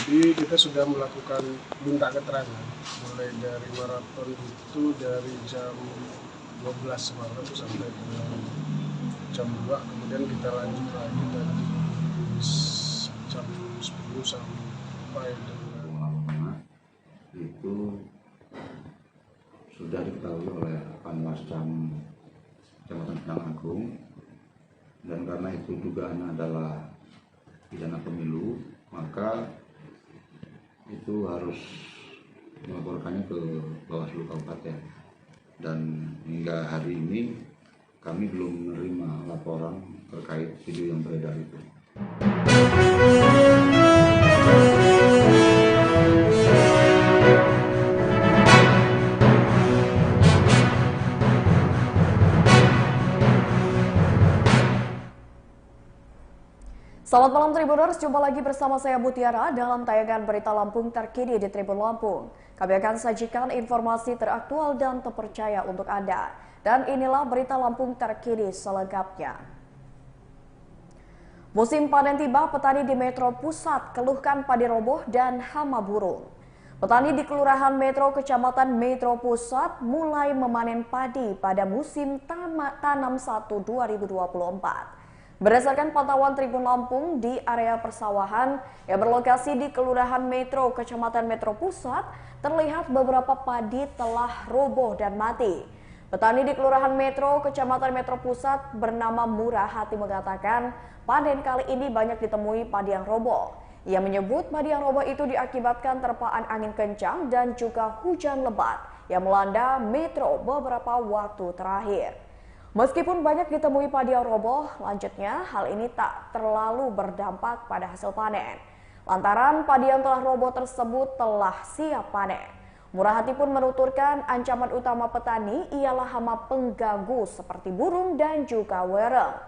Jadi kita sudah melakukan minta keterangan mulai dari maraton itu dari jam 12 malam sampai dengan jam 2, kemudian kita lanjut lagi dari jam 10 sampai dengan itu sudah diketahui oleh Panwascam Kecamatan Pinang Agung, dan karena itu dugaannya adalah pidana pemilu, maka itu harus melaporkannya ke Bawaslu Kabupaten. Dan hingga hari ini kami belum menerima laporan terkait video yang beredar itu. Selamat malam Tribuners, jumpa lagi bersama saya Mutiara dalam tayangan berita Lampung terkini di Tribun Lampung. Kami akan sajikan informasi teraktual dan terpercaya untuk Anda. Dan inilah berita Lampung terkini selengkapnya. Musim panen tiba, petani di Metro Pusat keluhkan padi roboh dan hama burung. Petani di Kelurahan Metro Kecamatan Metro Pusat mulai memanen padi pada musim tanam 1 2024. Berdasarkan pantauan Tribun Lampung di area persawahan yang berlokasi di Kelurahan Metro Kecamatan Metro Pusat, terlihat beberapa padi telah roboh dan mati. Petani di Kelurahan Metro Kecamatan Metro Pusat bernama Murah Hati mengatakan panen kali ini banyak ditemui padi yang roboh. Ia menyebut padi yang roboh itu diakibatkan terpaan angin kencang dan juga hujan lebat yang melanda Metro beberapa waktu terakhir. Meskipun banyak ditemui padi yang roboh, lanjutnya hal ini tak terlalu berdampak pada hasil panen. Lantaran padi yang telah roboh tersebut telah siap panen. Murah Hati pun menuturkan ancaman utama petani ialah hama pengganggu seperti burung dan juga wereng.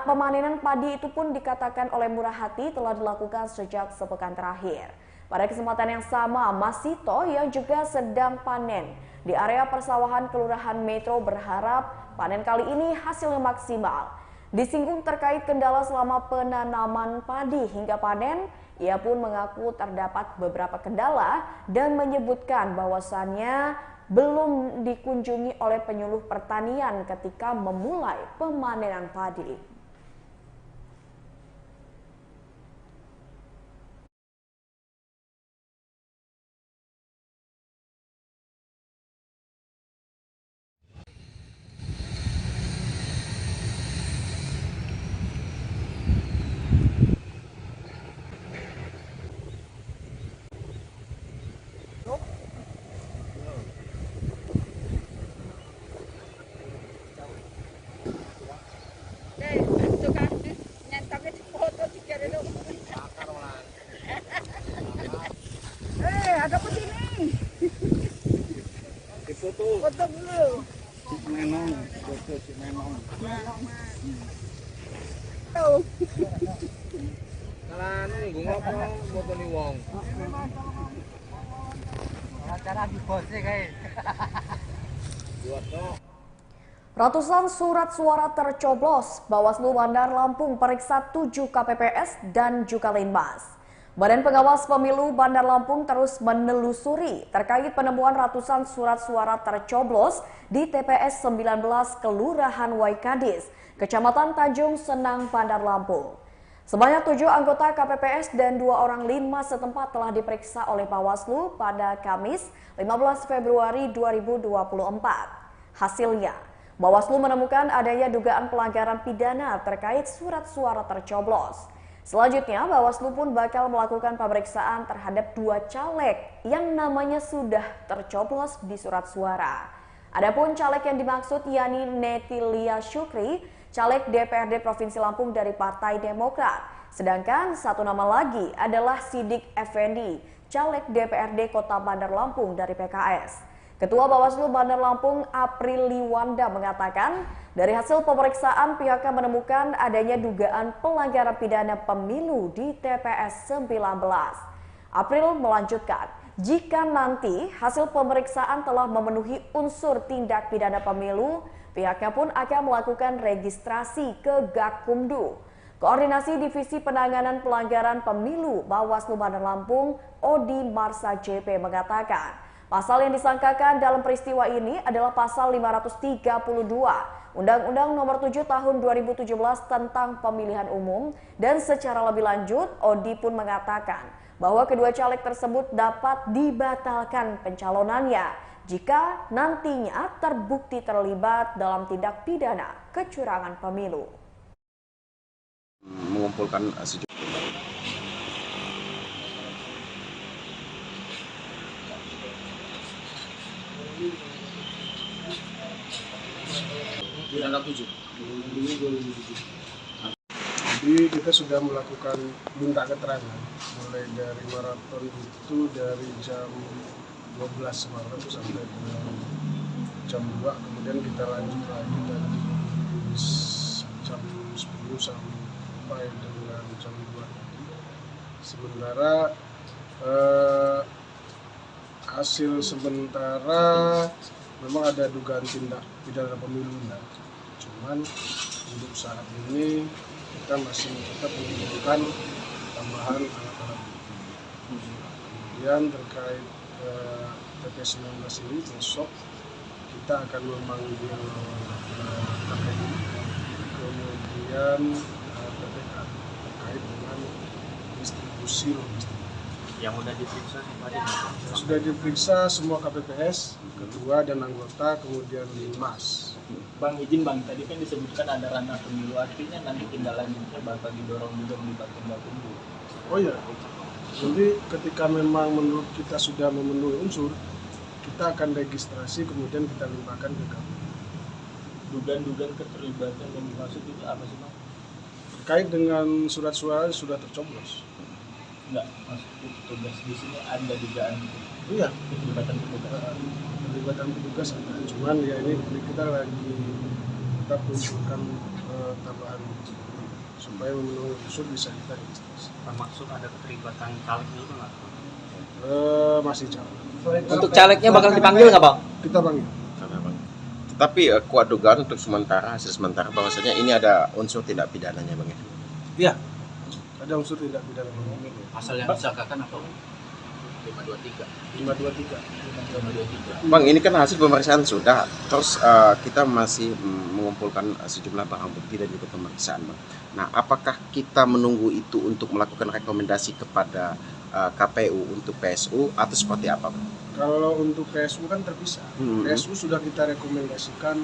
Pemanenan padi itu pun dikatakan oleh Murah Hati telah dilakukan sejak sepekan terakhir. Pada kesempatan yang sama, Mas Sito yang juga sedang panen di area persawahan Kelurahan Metro berharap panen kali ini hasilnya maksimal. Disinggung terkait kendala selama penanaman padi hingga panen, ia pun mengaku terdapat beberapa kendala dan menyebutkan bahwasannya belum dikunjungi oleh penyuluh pertanian ketika memulai pemanenan padi. Ada apa sini? foto dulu. Menong, foto si Menong. Tahu. Kalau nunggu ngopo foto ni wong. Acara di bosnya kayak. Ratusan surat suara tercoblos, Bawaslu Bandar Lampung periksa 7 KPPS dan juga Linmas. Badan Pengawas Pemilu Bandar Lampung terus menelusuri terkait penemuan ratusan surat suara tercoblos di TPS 19 Kelurahan Waikadis, Kecamatan Tanjung Senang, Bandar Lampung. Sebanyak 7 anggota KPPS dan 2 orang Linmas setempat telah diperiksa oleh Bawaslu pada Kamis 15 Februari 2024. Hasilnya, Bawaslu menemukan adanya dugaan pelanggaran pidana terkait surat suara tercoblos. Selanjutnya, Bawaslu pun bakal melakukan pemeriksaan terhadap 2 caleg yang namanya sudah tercoblos di surat suara. Adapun caleg yang dimaksud yakni Netilia Syukri, caleg DPRD Provinsi Lampung dari Partai Demokrat. Sedangkan satu nama lagi adalah Sidik Effendi, caleg DPRD Kota Bandar Lampung dari PKS. Ketua Bawaslu Bandar Lampung Aprili Wanda mengatakan, dari hasil pemeriksaan pihaknya menemukan adanya dugaan pelanggaran pidana pemilu di TPS 19. April melanjutkan, jika nanti hasil pemeriksaan telah memenuhi unsur tindak pidana pemilu, pihaknya pun akan melakukan registrasi ke Gakumdu. Koordinasi Divisi Penanganan Pelanggaran Pemilu Bawaslu Bandar Lampung, Odi Marsa JP mengatakan, pasal yang disangkakan dalam peristiwa ini adalah pasal 532 Undang-Undang Nomor 7 Tahun 2017 tentang Pemilihan Umum, dan secara lebih lanjut, Odi pun mengatakan bahwa kedua caleg tersebut dapat dibatalkan pencalonannya jika nantinya terbukti terlibat dalam tindak pidana kecurangan pemilu. Mengumpulkan sejumlah Jadi kita sudah melakukan minta keterangan mulai dari maraton itu dari jam 12 malam sampai dengan jam 2, kemudian kita lanjut lagi dari jam 10 sampai dengan jam 2 tadi. Sementara hasil sementara memang ada dugaan tindak pidana pemilu, cuman untuk saat ini kita masih tetap mengumpulkan tambahan alat-alat bukti. Kemudian terkait TPS 19 ini, besok kita akan memanggil KPU, kemudian PPK terkait dengan distribusi logistik. Yang sudah diperiksa Sudah diperiksa semua KPPS, ketua dan anggota, kemudian Linmas. Bang, izin Bang, tadi kan disebutkan ada ranah pemilu, artinya nanti tindak lanjutnya bakal didorong juga melibatkan Gakumdu. Oh iya, jadi ketika memang menurut kita sudah memenuhi unsur, kita akan registrasi, kemudian kita limpahkan ke KPU. Dugaan-dugaan keterlibatan yang dimaksud itu apa sih Bang? Terkait dengan surat suara sudah tercoblos. Enggak, maksud petugas di sini ada dugaan Iya, keterlibatan petugas. pelibatan petugas ada. Cuman ya ini kita lagi kita kumpulkan tambahan bukti supaya memenuhi unsur bisa kita registrasi. Maksud ada keterlibatan calegnya itu nggak? Masih jauh. Untuk calegnya bakal dipanggil nggak, Bang? Kita panggil. Tetapi kuat dugaan untuk sementara, hasil sementara bahwasanya ini ada unsur tindak pidananya Bang. Iya, ada unsur tindak pidana pemilu. Pasal yang disangkakan apa? 523. 523. Bang, ini kan hasil pemeriksaan sudah, terus kita masih mengumpulkan sejumlah barang bukti dan juga pemeriksaan, Bang. Nah, apakah kita menunggu itu untuk melakukan rekomendasi kepada KPU untuk PSU atau seperti apa, Bang? Kalau untuk PSU kan terpisah. PSU sudah kita rekomendasikan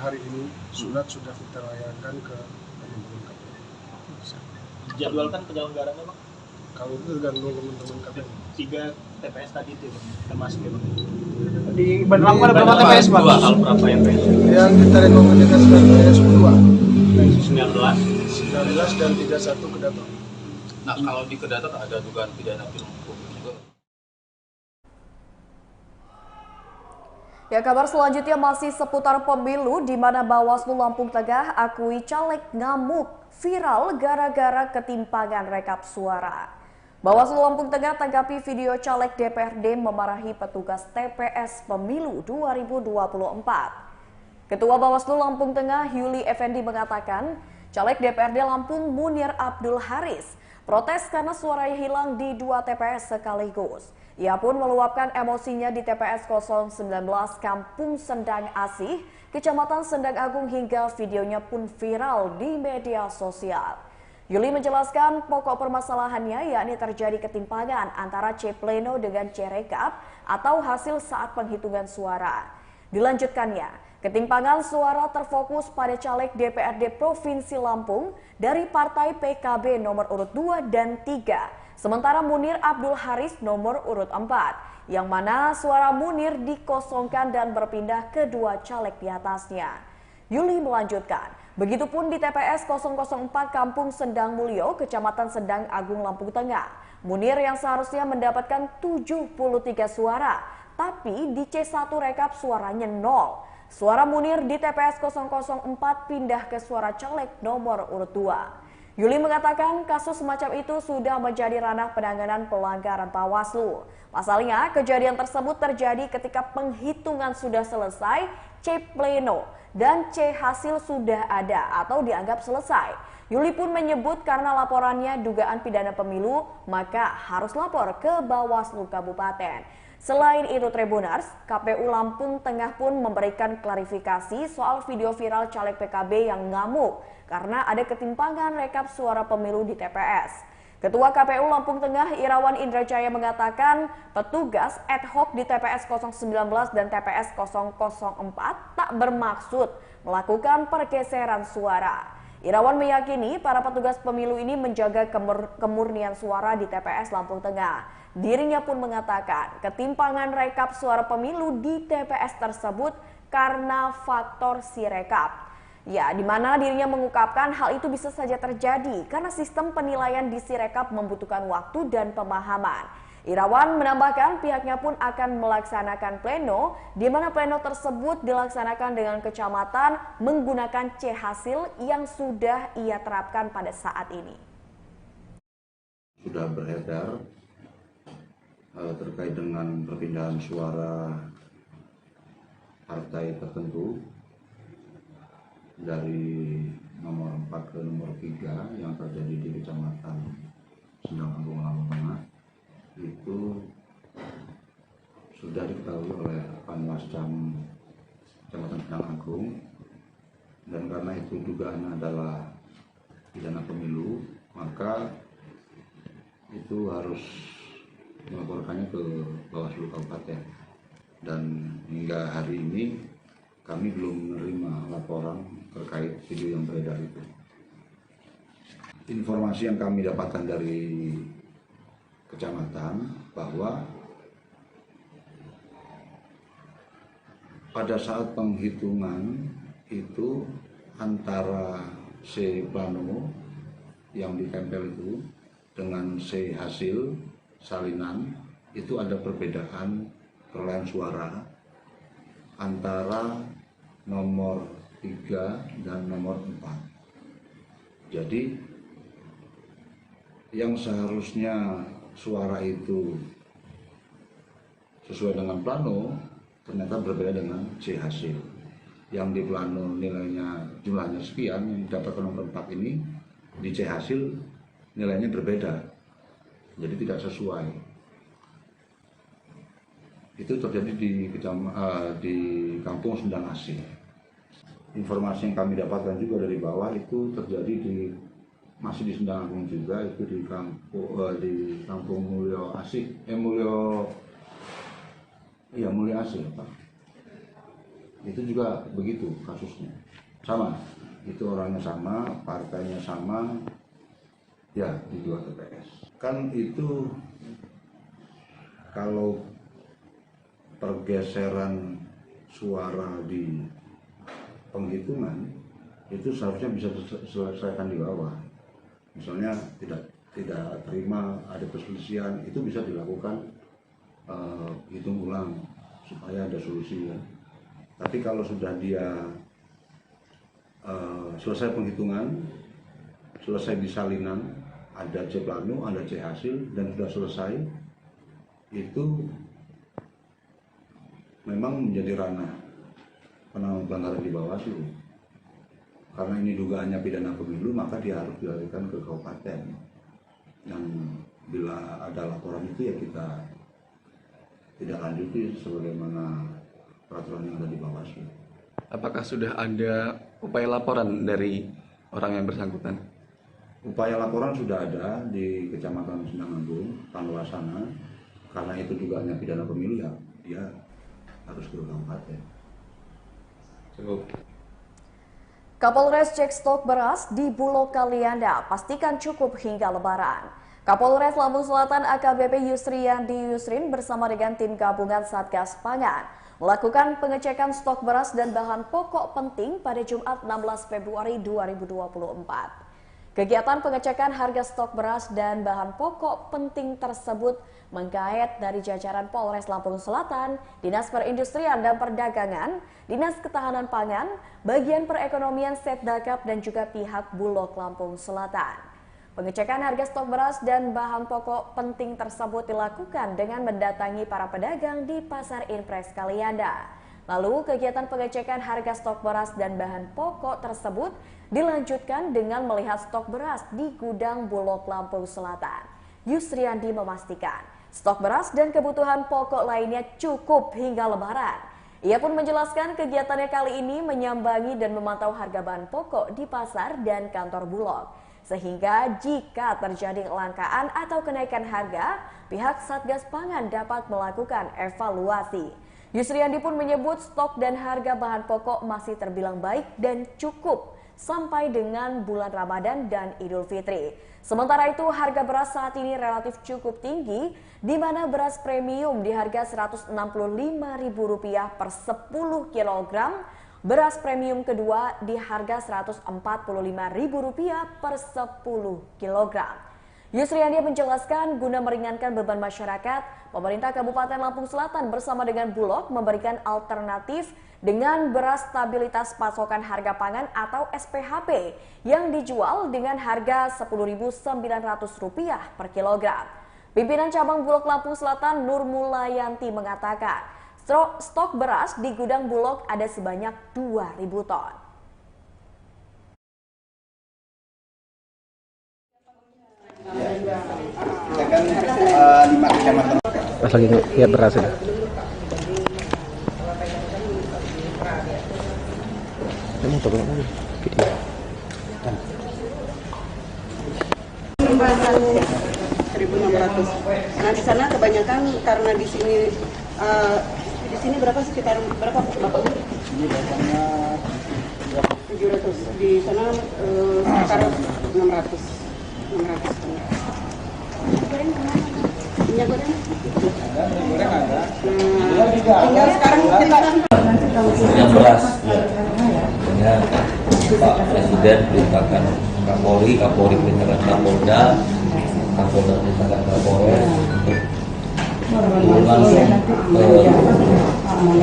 hari ini, surat sudah kita layangkan ke teman-teman KPU. Dijadwalkan penyelenggarannya Bang? Kalau itu tergantung teman-teman KPU. 3 TPS tadi itu Bang, termasuk ya Bang? Di Bandar Lampung ada berapa TPS, Bang? Hal berapa yang PSU? Yang kita rekomendasikan PSU 2, 19. 19 dan 31 Kedaton. Nah, kalau di Kedaton ada dugaan pidana hukum juga. Ya, kabar selanjutnya masih seputar pemilu di mana Bawaslu Lampung Tengah akui caleg ngamuk viral gara-gara ketimpangan rekap suara. Bawaslu Lampung Tengah tanggapi video caleg DPRD memarahi petugas TPS Pemilu 2024. Ketua Bawaslu Lampung Tengah Yuli Effendi mengatakan, caleg DPRD Lampung Munir Abdul Haris protes karena suaranya hilang di 2 TPS sekaligus. Ia pun meluapkan emosinya di TPS 019 Kampung Sendang Asih, Kecamatan Sendang Agung, hingga videonya pun viral di media sosial. Yuli menjelaskan pokok permasalahannya yakni terjadi ketimpangan antara C Pleno dengan C Rekap atau hasil saat penghitungan suara. Dilanjutkannya, ketimpangan suara terfokus pada caleg DPRD Provinsi Lampung dari Partai PKB nomor urut 2 dan 3. Sementara Munir Abdul Haris nomor urut 4, yang mana suara Munir dikosongkan dan berpindah ke 2 caleg di atasnya. Yuli melanjutkan, begitupun di TPS 004 Kampung Sendang Mulyo, Kecamatan Sendang Agung, Lampung Tengah. Munir yang seharusnya mendapatkan 73 suara, tapi di C1 Rekap suaranya 0. Suara Munir di TPS 004 pindah ke suara caleg nomor urut 2. Yuli mengatakan kasus semacam itu sudah menjadi ranah penanganan pelanggaran Bawaslu. Pasalnya, kejadian tersebut terjadi ketika penghitungan sudah selesai, C pleno dan C hasil sudah ada atau dianggap selesai. Yuli pun menyebut karena laporannya dugaan pidana pemilu, maka harus lapor ke Bawaslu Kabupaten. Selain itu, Tribuners, KPU Lampung Tengah pun memberikan klarifikasi soal video viral caleg PKB yang ngamuk karena ada ketimpangan rekap suara pemilu di TPS. Ketua KPU Lampung Tengah Irawan Indrajaya mengatakan petugas ad hoc di TPS 019 dan TPS 004 tak bermaksud melakukan pergeseran suara. Irawan meyakini para petugas pemilu ini menjaga kemurnian suara di TPS Lampung Tengah. Dirinya pun mengatakan ketimpangan rekap suara pemilu di TPS tersebut karena faktor sirekap. Ya, di mana dirinya mengungkapkan hal itu bisa saja terjadi karena sistem penilaian di sirekap membutuhkan waktu dan pemahaman. Irawan menambahkan pihaknya pun akan melaksanakan pleno, di mana pleno tersebut dilaksanakan dengan kecamatan menggunakan C hasil yang sudah ia terapkan pada saat ini. Sudah beredar terkait dengan perpindahan suara partai tertentu dari nomor 4 ke nomor 3 yang terjadi di Kecamatan Sendang Agung Lampung Tengah itu sudah diketahui oleh Panwascam Kecamatan Sendang Agung, dan karena itu dugaannya adalah pidana pemilu, maka itu harus melaporkannya ke Bawaslu Kabupaten. Dan hingga hari ini kami belum menerima laporan terkait video yang beredar itu. Informasi yang kami dapatkan dari kecamatan bahwa pada saat penghitungan itu antara C plano yang ditempel itu dengan C hasil salinan itu ada perbedaan perolehan suara antara nomor 3 dan nomor 4. Jadi yang seharusnya suara itu sesuai dengan plano ternyata berbeda dengan C hasil. Yang di plano nilainya jumlahnya sekian, yang didapatkan nomor 4 ini di C hasil nilainya berbeda. Jadi tidak sesuai. Itu terjadi di Kampung Sendang Asih. Informasi yang kami dapatkan juga dari bawah itu terjadi masih di Sendang Agung juga, itu di Kampung Mulyo Asih, Mulyo Asih, Pak. Itu juga begitu kasusnya, sama. Itu orangnya sama, partainya sama, ya di 2 TPS. Kan itu kalau pergeseran suara di penghitungan itu seharusnya bisa diselesaikan di bawah. Misalnya tidak terima ada perselisihan, itu bisa dilakukan hitung ulang supaya ada solusi ya. Tapi kalau sudah dia selesai penghitungan, selesai di salinan, ada C plano, ada C hasil, dan sudah selesai, itu memang menjadi ranah penanganan pelanggaran di Bawaslu. Karena ini dugaannya pidana pemilu, maka dia harus dilarikan ke kabupaten. Dan bila ada laporan itu ya kita tidak lanjuti sebagaimana peraturan yang ada di Bawaslu. Apakah sudah ada upaya laporan dari orang yang bersangkutan? Upaya laporan sudah ada di Kecamatan Sendang Agung, Panwasana. Karena itu dugaannya pidana pemilu ya dia harus ke kabupaten. Cukup. Kapolres cek stok beras di Bulog Kalianda, pastikan cukup hingga Lebaran. Kapolres Lampung Selatan AKBP Yusriandi Yusrin bersama dengan tim gabungan Satgas Pangan melakukan pengecekan stok beras dan bahan pokok penting pada Jumat 16 Februari 2024. Kegiatan pengecekan harga stok beras dan bahan pokok penting tersebut menggait dari jajaran Polres Lampung Selatan, Dinas Perindustrian dan Perdagangan, Dinas Ketahanan Pangan, Bagian Perekonomian Setdakap dan juga pihak Bulog Lampung Selatan. Pengecekan harga stok beras dan bahan pokok penting tersebut dilakukan dengan mendatangi para pedagang di Pasar Impres Kalianda. Lalu kegiatan pengecekan harga stok beras dan bahan pokok tersebut dilanjutkan dengan melihat stok beras di gudang Bulog Lampung Selatan. Yusriandi memastikan stok beras dan kebutuhan pokok lainnya cukup hingga Lebaran. Ia pun menjelaskan kegiatannya kali ini menyambangi dan memantau harga bahan pokok di pasar dan kantor Bulog. Sehingga jika terjadi kelangkaan atau kenaikan harga, pihak Satgas Pangan dapat melakukan evaluasi. Yusriandi pun menyebut stok dan harga bahan pokok masih terbilang baik dan cukup sampai dengan bulan Ramadan dan Idul Fitri. Sementara itu harga beras saat ini relatif cukup tinggi, di mana beras premium di harga Rp165.000 per 10 kg, beras premium kedua di harga Rp145.000 per 10 kg. Yusriandi menjelaskan guna meringankan beban masyarakat, pemerintah Kabupaten Lampung Selatan bersama dengan Bulog memberikan alternatif dengan beras stabilitas pasokan harga pangan atau SPHP yang dijual dengan harga Rp10.900 per kilogram. Pimpinan cabang Bulog Lampung Selatan Nur Mulayanti mengatakan, stok beras di gudang Bulog ada sebanyak 2.000 ton. Kan 5 kecamatan. Pas lagi lihat beras ya. Emang tolong aja. Nah di sana kebanyakan karena di sini berapa sekitar berapa Bapak? Ini bapaknya 700. Di sana sekitar 600. Minyak goreng? goreng ada. Tinggal sekarang kita yang beras ya. Pak Presiden perintahkan Kapolri perintahkan Kapolda perintahkan Kapolres untuk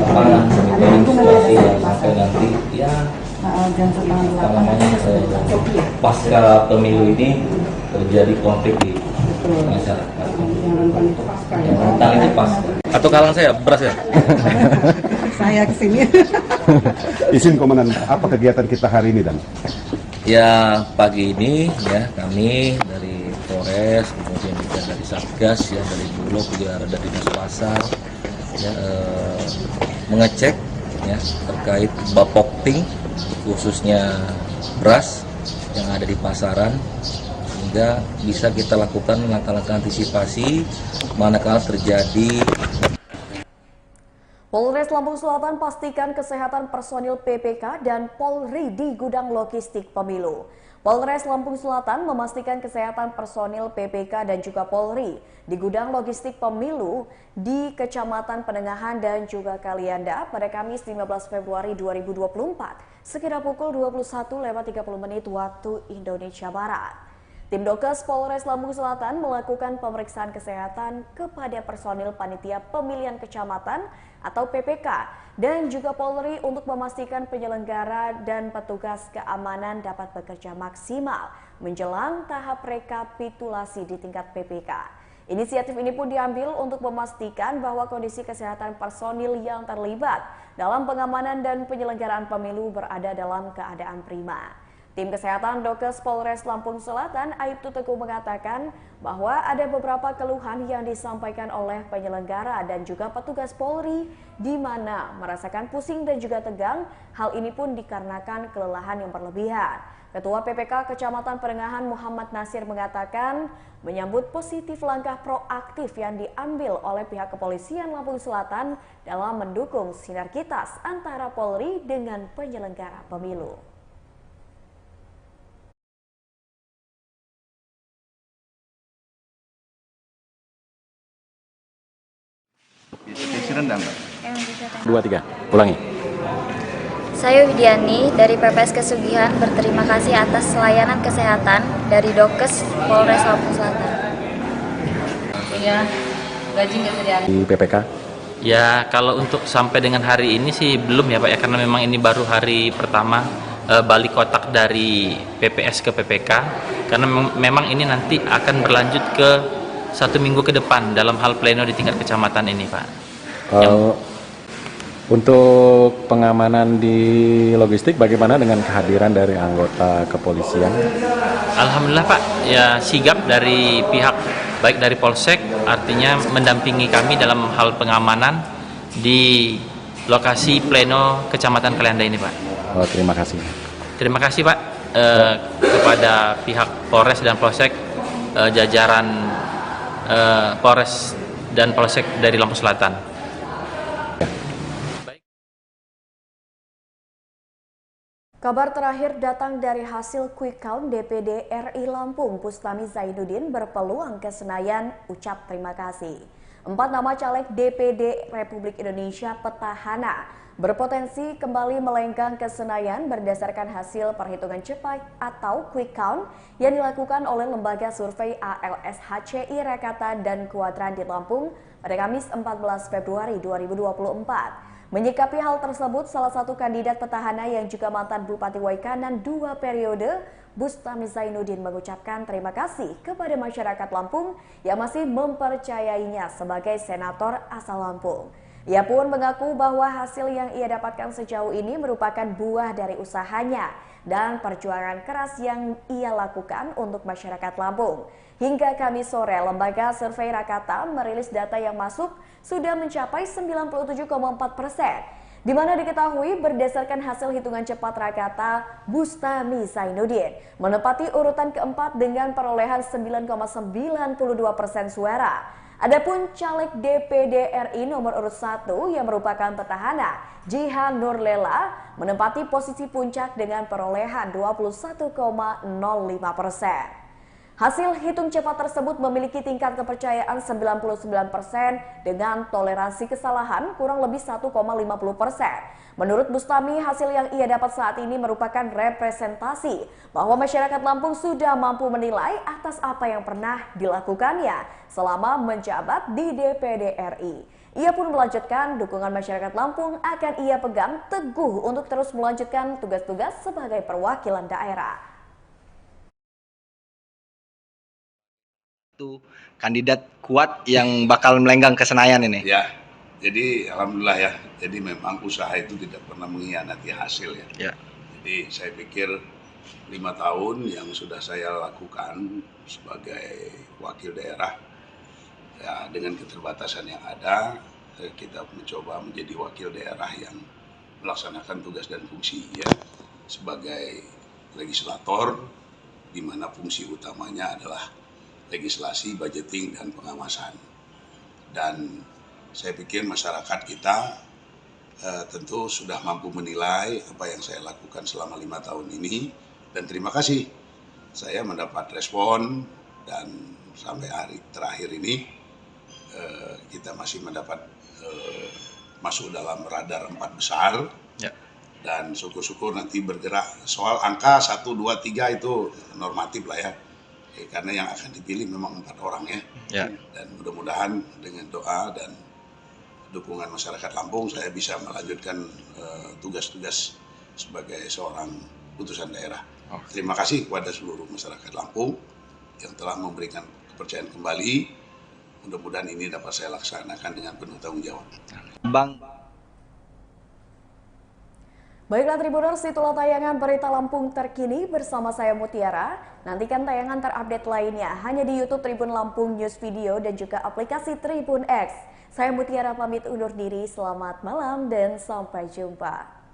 langsung situasi yang sampai nanti ya pasca pemilu ini terjadi konflik di masyarakat. Yang rentan itu pasca. Atau kalang saya beras ya? saya kesini. Izin Komandan, apa kegiatan kita hari ini dan? Ya pagi ini ya kami dari Polres kemudian juga dari Satgas ya dari Bulog juga ada dinas pasar ya mengecek ya terkait bapokting khususnya beras yang ada di pasaran sehingga bisa kita lakukan langkah-langkah antisipasi manakala terjadi. Polres Lampung Selatan pastikan kesehatan personil PPK dan Polri di gudang logistik pemilu. Polres Lampung Selatan memastikan kesehatan personil PPK dan juga Polri di gudang logistik pemilu di Kecamatan Penengahan dan juga Kalianda pada Kamis 15 Februari 2024 sekitar pukul 21.30 waktu Indonesia Barat. Tim Dokes Polres Lampung Selatan melakukan pemeriksaan kesehatan kepada personil panitia pemilihan kecamatan atau PPK dan juga Polri untuk memastikan penyelenggara dan petugas keamanan dapat bekerja maksimal menjelang tahap rekapitulasi di tingkat PPK. Inisiatif ini pun diambil untuk memastikan bahwa kondisi kesehatan personil yang terlibat dalam pengamanan dan penyelenggaraan pemilu berada dalam keadaan prima. Tim Kesehatan Dokes Polres Lampung Selatan Aibtu Teguh mengatakan bahwa ada beberapa keluhan yang disampaikan oleh penyelenggara dan juga petugas Polri di mana merasakan pusing dan juga tegang. Hal ini pun dikarenakan kelelahan yang berlebihan. Ketua PPK Kecamatan Penengahan Muhammad Nasir mengatakan menyambut positif langkah proaktif yang diambil oleh pihak kepolisian Lampung Selatan dalam mendukung sinergitas antara Polri dengan penyelenggara pemilu. Tensi rendah, Mbak. 2, 3, ulangi. Saya Widiani dari PPS Kesugihan berterima kasih atas layanan kesehatan dari Dokes Polres Lampung Selatan. Iya, gaji nggak bisa Di PPK? Ya, kalau untuk sampai dengan hari ini sih belum ya Pak ya, karena memang ini baru hari pertama balik kotak dari PPS ke PPK, karena memang ini nanti akan berlanjut ke 1 minggu ke depan dalam hal pleno di tingkat kecamatan ini Pak. Untuk pengamanan di logistik bagaimana dengan kehadiran dari anggota kepolisian? Alhamdulillah Pak, ya sigap dari pihak baik dari Polsek, artinya mendampingi kami dalam hal pengamanan di lokasi pleno Kecamatan Kalianda ini Pak. Oh, terima kasih. Terima kasih Pak kepada pihak Polres dan Polsek, jajaran Polres dan Polsek dari Lampung Selatan. Kabar terakhir datang dari hasil quick count DPD RI Lampung. Bustami Zainuddin berpeluang ke Senayan, ucap terima kasih. 4 nama caleg DPD Republik Indonesia petahana berpotensi kembali melenggang ke Senayan berdasarkan hasil perhitungan cepat atau quick count yang dilakukan oleh lembaga survei ALSHCI Rakata dan Kuadran di Lampung pada Kamis 14 Februari 2024. Menyikapi hal tersebut, salah satu kandidat petahana yang juga mantan Bupati Waikanan 2 periode, Bustami Zainuddin mengucapkan terima kasih kepada masyarakat Lampung yang masih mempercayainya sebagai senator asal Lampung. Ia pun mengaku bahwa hasil yang ia dapatkan sejauh ini merupakan buah dari usahanya dan perjuangan keras yang ia lakukan untuk masyarakat Lampung. Hingga Kamis sore, lembaga survei Rakata merilis data yang masuk sudah mencapai 97,4%, di mana diketahui berdasarkan hasil hitungan cepat Rakata, Bustami Zainuddin menempati urutan keempat dengan perolehan 9,92% suara. Adapun caleg DPD RI nomor urut 1 yang merupakan petahana, Jihan Nurlela, menempati posisi puncak dengan perolehan 21,05%. Hasil hitung cepat tersebut memiliki tingkat kepercayaan 99% dengan toleransi kesalahan kurang lebih 1,50%. Menurut Bustami, hasil yang ia dapat saat ini merupakan representasi bahwa masyarakat Lampung sudah mampu menilai atas apa yang pernah dilakukannya selama menjabat di DPD RI. Ia pun melanjutkan dukungan masyarakat Lampung akan ia pegang teguh untuk terus melanjutkan tugas-tugas sebagai perwakilan daerah. Itu kandidat kuat yang bakal melenggang ke Senayan ini. Ya, jadi alhamdulillah ya. Jadi memang usaha itu tidak pernah mengkhianati hasil ya. Ya. Jadi saya pikir 5 tahun yang sudah saya lakukan sebagai wakil daerah, ya dengan keterbatasan yang ada, kita mencoba menjadi wakil daerah yang melaksanakan tugas dan fungsi ya sebagai legislator, di mana fungsi utamanya adalah legislasi, budgeting, dan pengawasan. Dan saya pikir masyarakat kita tentu sudah mampu menilai apa yang saya lakukan selama 5 tahun ini. Dan terima kasih, saya mendapat respon dan sampai hari terakhir ini kita masih mendapat masuk dalam radar 4 besar. Ya. Dan syukur-syukur nanti bergerak. Soal angka 1, 2, 3 itu normatif lah ya. Karena yang akan dipilih memang 4 orang ya. Dan mudah-mudahan dengan doa dan dukungan masyarakat Lampung saya bisa melanjutkan tugas-tugas sebagai seorang utusan daerah. Terima kasih kepada seluruh masyarakat Lampung yang telah memberikan kepercayaan kembali. Mudah-mudahan ini dapat saya laksanakan dengan penuh tanggung jawab. Baiklah Tribuners, itulah tayangan berita Lampung terkini bersama saya Mutiara. Nantikan tayangan terupdate lainnya hanya di YouTube Tribun Lampung News Video dan juga aplikasi Tribun X. Saya Mutiara pamit undur diri, selamat malam dan sampai jumpa.